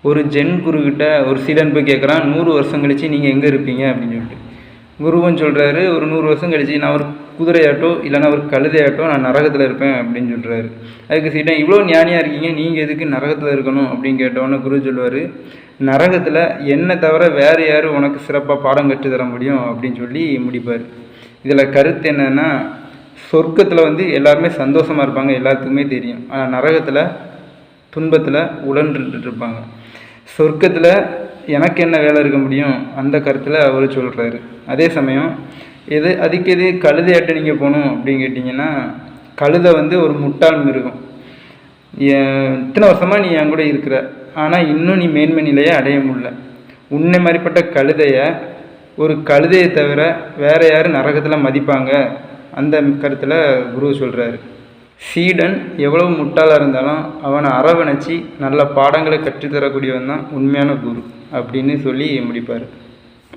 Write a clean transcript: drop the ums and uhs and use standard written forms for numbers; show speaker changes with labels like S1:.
S1: ஒரு ஜென் குருக்கிட்ட ஒரு சீடன் போய் கேட்குறான், 100 வருஷம் கழிச்சு நீங்கள் எங்கே இருப்பீங்க அப்படின்னு சொல்லிட்டு. குருவும் சொல்கிறாரு, ஒரு 100 வருஷம் கழிச்சு நான் ஒரு குதிரையாட்டோ இல்லைன்னா ஒரு கழுதையாட்டோ நான் நரகத்தில் இருப்பேன் அப்படின்னு சொல்கிறாரு. அதுக்கு சீடன், இவ்வளோ ஞானியாக இருக்கீங்க, நீங்கள் எதுக்கு நரகத்தில் இருக்கணும் அப்படின்னு கேட்டோன்னே குரு சொல்லுவார், நரகத்தில் என்னை தவிர வேறு யார் உனக்கு சிறப்பாக பாடம் கற்று தர முடியும் அப்படின்னு சொல்லி முடிப்பார். இதில் கருத்து என்னென்னா, சொர்க்கத்தில் வந்து எல்லாருமே சந்தோஷமாக இருப்பாங்க, எல்லாத்துக்குமே தெரியும். ஆனால் நரகத்தில் துன்பத்தில் உழன்றுட்டு இருப்பாங்க. சொர்க்கத்தில் எனக்கு என்ன வேலை இருக்க முடியும் அந்த கருத்தில் அவர் சொல்கிறாரு. அதே சமயம் அதுக்கு கழுதையாட்ட நீங்கள் போகணும் அப்படின்னு கேட்டிங்கன்னா, கழுதை வந்து ஒரு முட்டாள் மிருகம். இத்தனை வருஷமாக நீ என் கூட இருக்கிற, ஆனால் இன்னும் நீ மேன்மை நிலையை அடைய முடியல. உன்னை மாதிரிப்பட்ட கழுதையை ஒரு கழுதையை தவிர வேறு யார் நரகத்தில் மதிப்பாங்க அந்த கருத்தில் குரு சொல்கிறாரு. சீடன் எவ்வளவு முட்டாளாக இருந்தாலும் அவனை அரவணைச்சி நல்ல பாடங்களை கற்றுத்தரக்கூடியவன் தான் உண்மையான குரு அப்படின்னு சொல்லி முடிப்பார்.